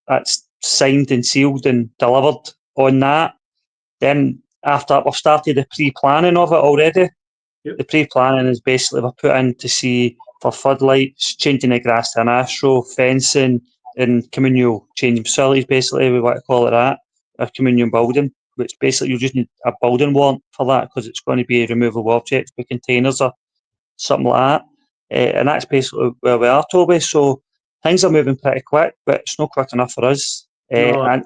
signed and sealed and delivered on that. Then after that we've started the pre-planning of it already. Yep. The pre-planning is basically we're put in to see for floodlights, changing the grass to an astro, fencing and communal changing facilities basically, we want to call it that, a communal building, which basically you just need a building warrant for that because it's going to be removable objects with containers or something like that. And that's basically where we are, Toby. So things are moving pretty quick, but it's not quick enough for us. No. And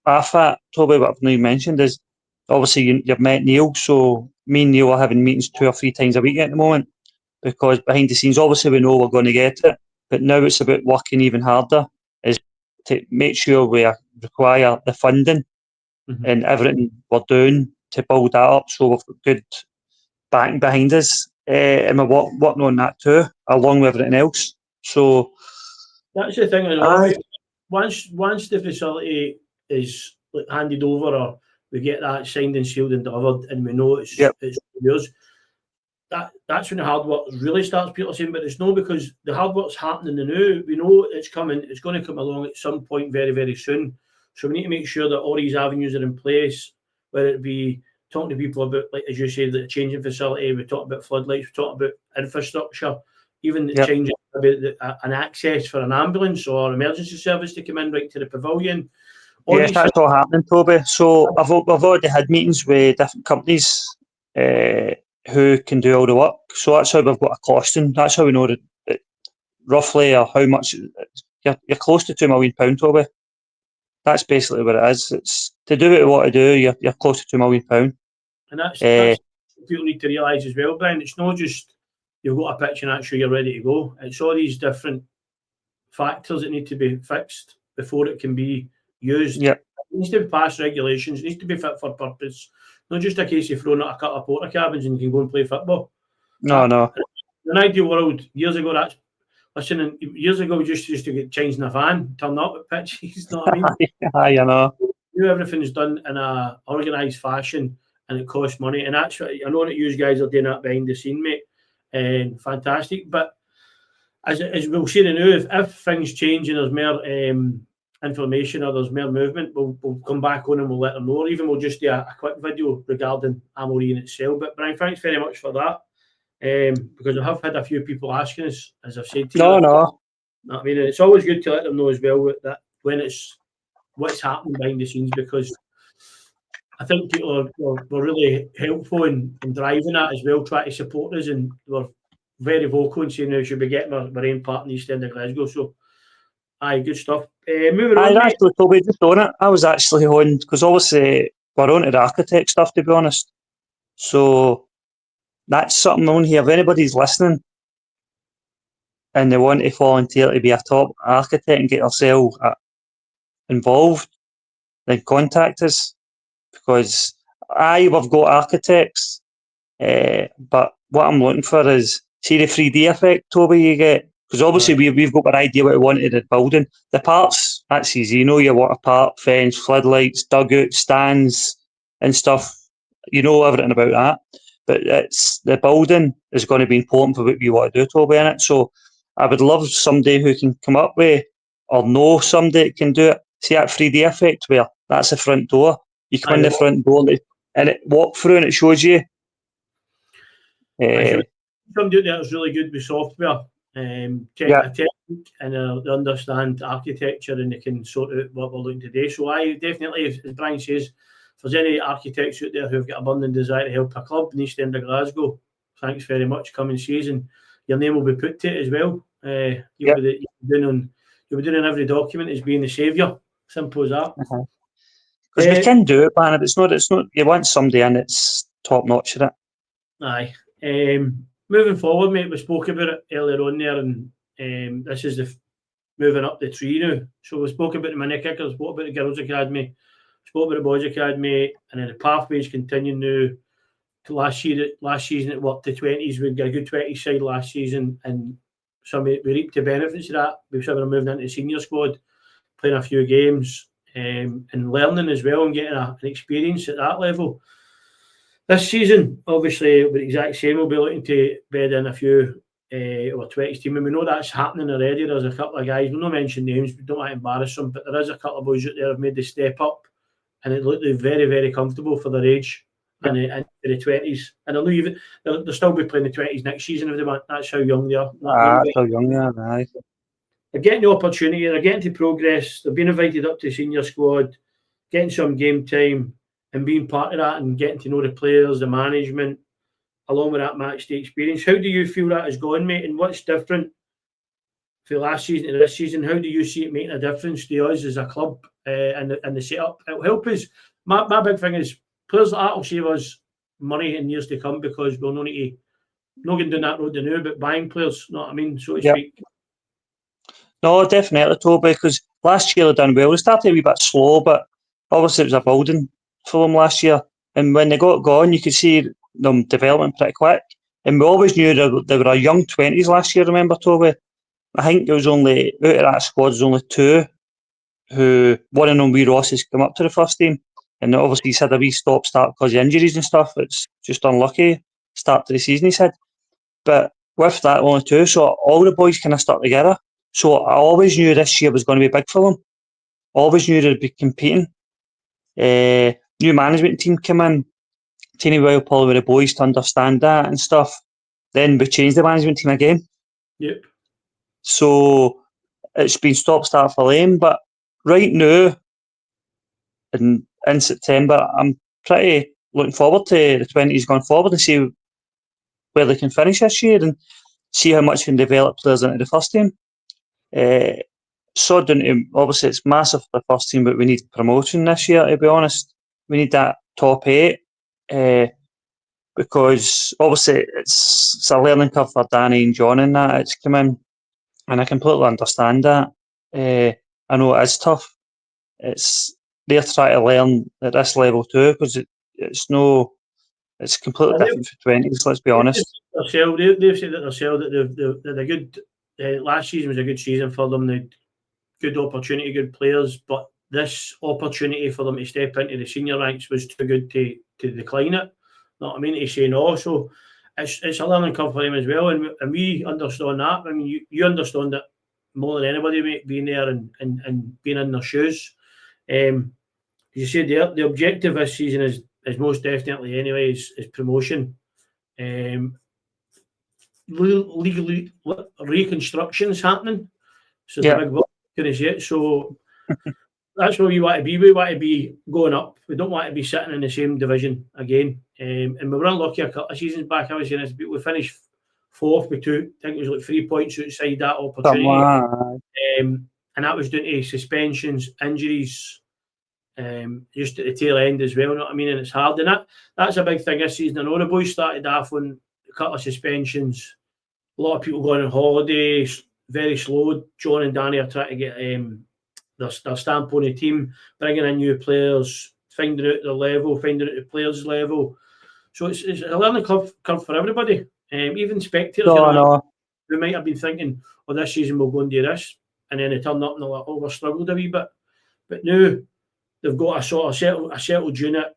after that, Toby, what I've now mentioned is obviously you've met Neil, so me and Neil are having meetings 2 or 3 times a week at the moment, because behind the scenes, obviously we know we're going to get it, but now it's about working even harder, is to make sure we require the funding and everything we're doing to build that up, so we've got good backing behind us, and we're working on that too, along with everything else. So that's the thing, I know, mate. Once the facility is handed over, or we get that signed and sealed and delivered, and we know it's yours, that's when the hard work really starts, Peter saying. But it's no, because the hard work's happening now. We know it's coming. It's going to come along at some point very, very soon. So we need to make sure that all these avenues are in place, whether it be talking to people about, like as you say, the changing facility. We talk about floodlights. We talk about infrastructure, even the changing about an access for an ambulance or emergency service to come in right to the pavilion. Yes, that's all happening, Toby. So I've already had meetings with different companies who can do all the work. So that's how we've got a costing. That's how we know that roughly or how much. You're close to £2 million, Toby. That's basically what it is. It's to do what you want to do. You're close to £2 million. And that's what people need to realise as well, Brian. It's not just you've got a pitch and that's sure you're ready to go. It's all these different factors that need to be fixed before it can be used. Yep. It needs to be past regulations. It needs to be fit for purpose. Not just a case of throwing out a couple of porta cabins and you can go and play football. No. In an ideal world, years ago, years ago we just used to get changed in a van, turn up at pitches, you know what I mean? I know. Everything's done in a organised fashion and it costs money. And that's what I know that you guys are doing that behind the scene, mate. And fantastic. But as we'll see now, if things change and there's more information or there's more movement, we'll come back on and we'll let them know. Or even we'll just do a quick video regarding Amory in itself. But Brian, thanks very much for that. Because I have had a few people asking us, as I've said to you. No. I mean, it's always good to let them know as well that when it's what's happening behind the scenes, because I think people were really helpful in driving that as well, trying to support us, and were very vocal in saying we should be getting our own part in the East End of Glasgow. So, good stuff. Moving on, mate. Actually, Toby, just on it. I was actually on, because obviously we're on to the architect stuff, to be honest. So that's something on here. If anybody's listening and they want to volunteer to be a top architect and get themselves involved, then contact us, because we've got architects, but what I'm looking for is, see the 3D effect, Toby, you get, because obviously we've got an idea what we want in the building. The parts, that's easy. You know your water part, fence, floodlights, dugout, stands and stuff. You know everything about that. But it's the building is going to be important for what you want to do, Toby, in it. So I would love somebody who can come up with, or know somebody that can do it. See that 3D effect where that's the front door. You come in the front door and it walk through and it shows you. Somebody out there is really good with software, technique, and they understand architecture and they can sort out what we're looking to do. So I definitely, as Brian says, if there's any architects out there who've got a burning desire to help a club in the East End of Glasgow, thanks very much. Come and see us, and your name will be put to it as well. You'll be doing on every document as being the saviour. Simple as that. Because we can do it, man. If it's not. You want somebody in it's top notch at it. Aye. Moving forward, mate, we spoke about it earlier on there, and this is the moving up the tree now. So we spoke about the mini kickers, spoke about the girls' academy, spoke about the boys' academy, and then the pathways continue now. To last season it worked the 20s. We got a good 20 side last season, and so we reaped the benefits of that. We've sort of moved into the senior squad, playing a few games, and learning as well, and getting an experience at that level. This season, obviously, it'll be the exact same. We'll be looking to bed in a few our 20s team, and we know that's happening already. There's a couple of guys, we'll not mention names, we don't want to embarrass them, but there is a couple of boys out there who have made the step up, and it looked very, very comfortable for their age and in the 20s. And I know even they'll still be playing the 20s next season if they want. That's how young they are. That's how young they are, aye. They're getting the opportunity, they're getting to progress, they're being invited up to the senior squad, getting some game time, and being part of that and getting to know the players, the management, along with that match day experience. How do you feel that has gone, mate? And what's different for last season to this season? How do you see it making a difference to us as a club and the setup? It'll help us. My big thing is players like that will save us money in years to come because we'll not need to not going down that road now, but buying players, you know what I mean, so to speak. No, definitely, Toby, because last year they done well. They started a wee bit slow, but obviously it was a building for them last year. And when they got going, you could see them developing pretty quick. And we always knew they were a young 20s last year, remember, Toby? I think there was only, out of that squad, there's only two who, one of them, wee Ross, has come up to the first team. And obviously he's had a wee stop-start because of injuries and stuff. It's just unlucky start to the season, he said. But with that, only two, so all the boys kind of stuck together. So I always knew this year was going to be big for them. Always knew they'd be competing. New management team came in, teeny while probably with the boys to understand that and stuff. Then we changed the management team again. Yep. So it's been stop-start for them. But right now, in September, I'm pretty looking forward to the 20s going forward and see where they can finish this year and see how much we can develop players into the first team. Obviously it's massive for the first team, but we need promotion this year, to be honest. We need that top 8 because obviously it's a learning curve for Danny and John in that. It's come in, and I completely understand that. I know it is tough. They're trying to learn at this level too because it's completely different for 20s, let's be honest. They've said that themselves that they're good. Last season was a good season for them. They had good opportunity, good players, but this opportunity for them to step into the senior ranks was too good to decline it. You know what I mean? To say no. So it's a learning curve for them as well, and we understand that. I mean, you understand it more than anybody, mate, being there and being in their shoes. You said the objective this season is most definitely anyway is promotion. Legally reconstruction's happening, so the big work is yet. So that's where we want to be. We want to be going up. We don't want to be sitting in the same division again. And we were unlucky a couple of seasons back. I was saying this, we finished fourth with I think it was like 3 points outside that opportunity. And that was due to suspensions, injuries, just at the tail end as well, you know what I mean? And it's hard. And that's a big thing this season. I know the boys started off on a couple of suspensions, a lot of people going on holiday, very slow. John and Danny are trying to get their stamp on the team, bringing in new players, finding out their level, finding out the players' level. So it's a learning curve for everybody. Even spectators who might have been thinking, oh, this season we'll go and do this. And then they turn up and they're like, oh, we've struggled a wee bit. But now they've got a sort of settled unit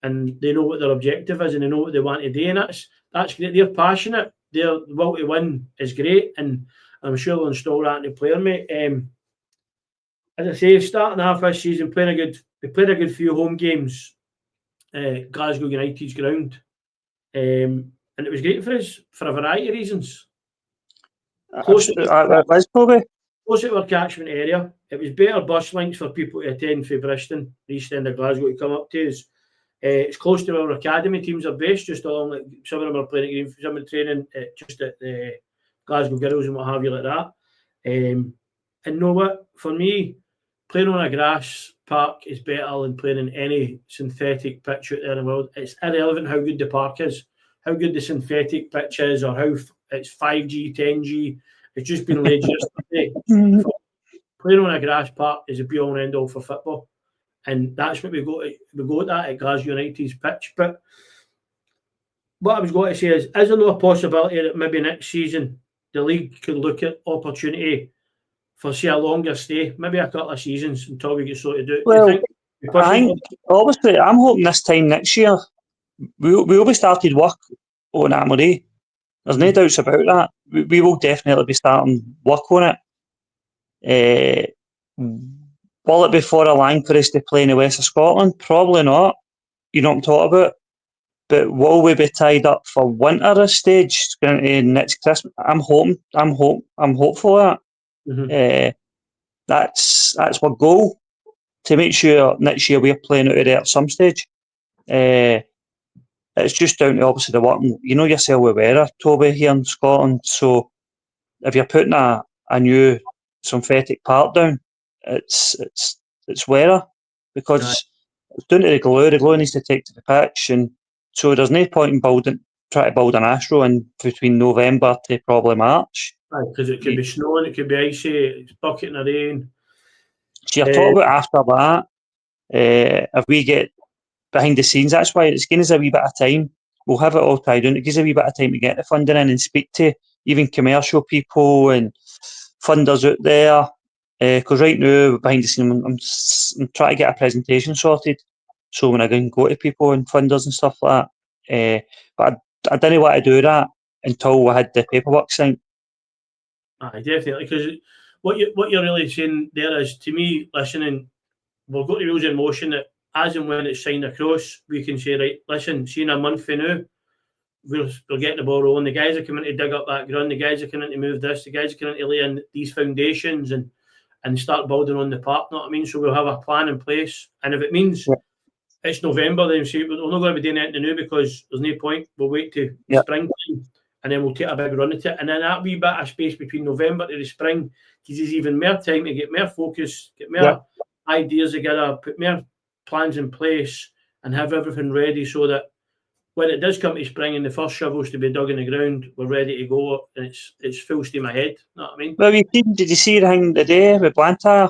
and they know what their objective is and they know what they want to do. And that's great. They're passionate. Their will to win is great. And I'm sure they'll install that in the player, mate. As I say, starting half this season, we played a good few home games, Glasgow United's ground. And it was great for us for a variety of reasons. Close to our catchment area. It was better bus links for people to attend from Bristol, the east end of Glasgow, to come up to us. It's close to where our academy teams are based, just along, like some of them are playing at Green, some are training just at the Glasgow Girls and what have you like that. And you know what? For me, playing on a grass park is better than playing in any synthetic pitch out there in the world. It's irrelevant how good the park is, how good the synthetic pitch is, or how it's 5G, 10G. It's just been laid yesterday. Playing on a grass park is a be-all and end-all for football. And that's what we go at that at Glasgow United's pitch. But what I was going to say is there no possibility that maybe next season the league could look at opportunity for, say, a longer stay, maybe a couple of seasons until we get sorted out? Well, I think, obviously, I'm hoping this time next year we'll be started work on Amory. There's no doubts about that. We will definitely be starting work on it. Will it be for a line for us to play in the west of Scotland? Probably not. You know what I'm talking about. But will we be tied up for winter at this stage going to next Christmas? I'm hopeful of that. That's our goal, to make sure next year we're playing out of there at some stage. It's just down to obviously the work. You know yourself with weather, Toby, here in Scotland. So if you're putting a new synthetic part down, it's weather, because it's down to the glue. The glue needs to take to the pitch, and so there's no point in trying to build an Astro in between November to probably March. Because it could be snowing, it could be icy, it's bucketing the rain. So you're talking about after that, if we get behind the scenes, that's why it's given us a wee bit of time. We'll have it all tied down. It gives us a wee bit of time to get the funding in and speak to even commercial people and funders out there. Because right now, behind the scenes, I'm trying to get a presentation sorted. So when I can go to people and funders and stuff like that. But I didn't want to do that until I had the paperwork signed. Aye, definitely. Because what you're really saying there is, to me, listening, we've got the wheels in motion that as and when it's signed across, we can say, right, listen, see in a month from now, we're getting the ball rolling. The guys are coming to dig up that ground. The guys are coming to move this. The guys are coming to lay in these foundations and start building on the park. You know what I mean? So we'll have a plan in place. And if it means it's November, then say we're not going to be doing anything new because there's no point. We'll wait to springtime and then we'll take a big run at it. And then that wee bit of space between November to the spring gives us even more time to get more focus, get more ideas together, put more plans in place, and have everything ready so that when it does come to spring and the first shovels to be dug in the ground, we're ready to go and it's full steam ahead. You know what I mean? Well, did you see anything today with Blantyre?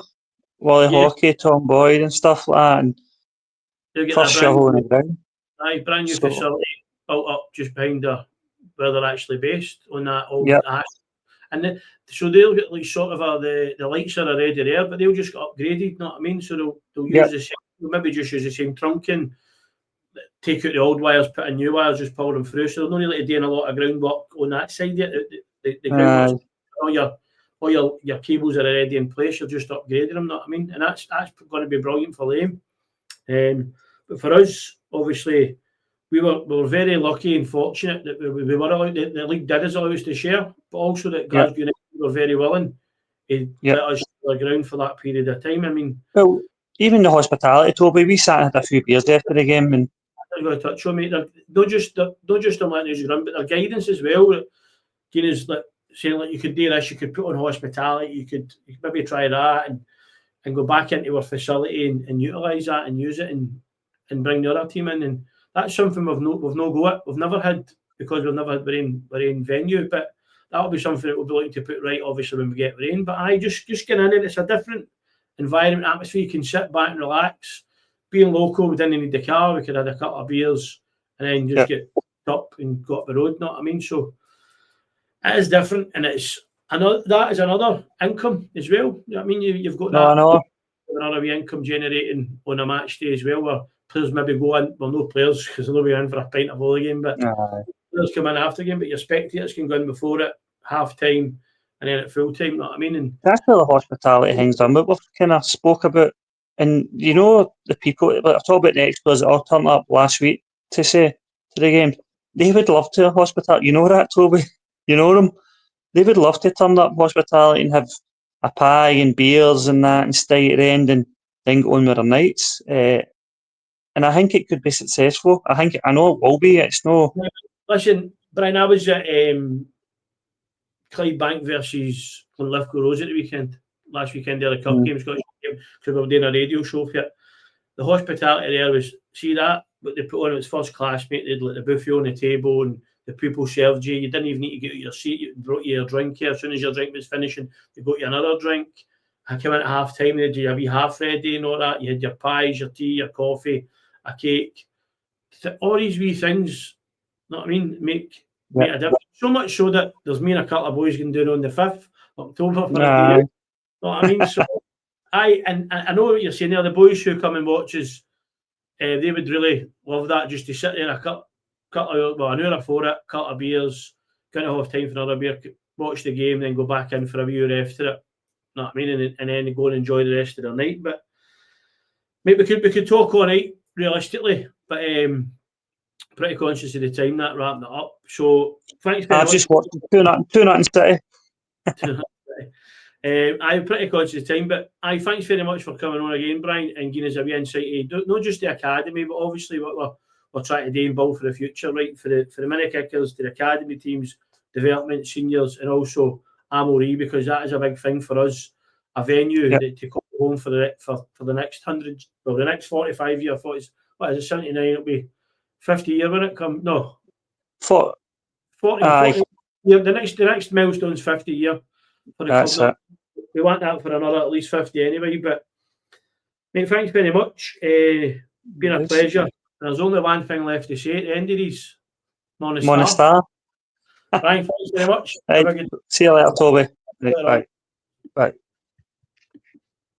Wally Hockey, Tom Boyd and stuff like that, and first shovel in the ground. Aye, brand new facility built up just behind where they're actually based on that old ash. And so they'll get like sort of the lights are already there, but they'll just get upgraded, you know what I mean? So they'll use the same, maybe just use the same trunking, take out the old wires, put in new wires, just pull them through. So they're not really doing a lot of groundwork on that side yet. The groundwork, all your cables are already in place. You're just upgrading them, you know what I mean? And that's going to be brilliant for them. But for us, obviously, we were very lucky and fortunate that we were allowed. The league did us allow us to share, but also that Glasgow United were very willing to let us share the ground for that period of time. I mean, well, even the hospitality, Toby, we sat and had a few beers after the game, and I'm going to touch on, mate. Not just on letting us run, but their guidance as well. Giving us saying like you could do this, you could put on hospitality, you could maybe try that and go back into our facility and utilise that and use it and bring the other team in. And that's something we've no go at. We've never had, because we've never had our own venue, but that'll be something that we'll be looking to put right, obviously, when we get rain. But I just get in it. It's a different environment, atmosphere. You can sit back and relax. Being local, we didn't need the car. We could have a couple of beers and then just get up and go up the road. You know what I mean? So it is different, and that is another income as well. You know what I mean? You've got another wee income generating on a match day as well, where players maybe go in, well, no players because they'll be in for a pint of all the game, but players come in after the game, but your spectators can go in before it, half time, and then at full time. You know what I mean? And that's where the hospitality thing's done. But we've kind of spoke about, and you know, the people. Like I talked about the experts that all turned up last week to the game. They would love to hospitality. You know that, Toby? You know them. They would love to turn up hospitality and have a pie and beers and that and stay at the end and then go on with their nights. And I think it could be successful. I know it will be. It's no. Listen, Brian, I was at Clydebank versus Lithgow Rose at the weekend. Last weekend, the cup game, Scottish game, because we were doing a radio show for it. The hospitality there was, see that, but they put on it was first class, mate. They had like the buffet on the table and the people served you. You didn't even need to get out your seat. You brought you your drink here. As soon as your drink was finishing, they got you another drink. I came in at half time, they had you a wee half ready and all that. You had your pies, your tea, your coffee, a cake. All these wee things, you know what I mean, make a difference. So much so that there's me and a couple of boys going down on the 5th October for a day. You know what I mean? So I know what you're saying there. The boys who come and watch us, they would really love that, just to sit there an hour for it, couple of beers, kind of have time for another beer, watch the game, then go back in for a wee hour after it. You know what I mean? And then go and enjoy the rest of the night. But mate, we could talk all night realistically, but pretty conscious of the time that wrapping it up. So thanks very much. I've just watched 2-0 City. I'm pretty conscious of time, but thanks very much for coming on again, Brian, and giving us a wee insight. Not just the academy, but obviously what we're trying to do and build for the future, right? For the mini kickers, to the academy teams, development, seniors, and also Amoree, because that is a big thing for us, a venue to home for the next 100, well, the next 45 year, 40, what is it, 79? It'll be 50 year when it comes. No, For 40. Yeah, the next milestone's 50 year for the that's club. it. We want that for another at least 50 anyway. But mate, thanks very much. Been a pleasure. There's only one thing left to say at the end of these. Monistar. Ryan, thanks very much. Right. Have a good See you later, Toby. Right, day. bye. Bye.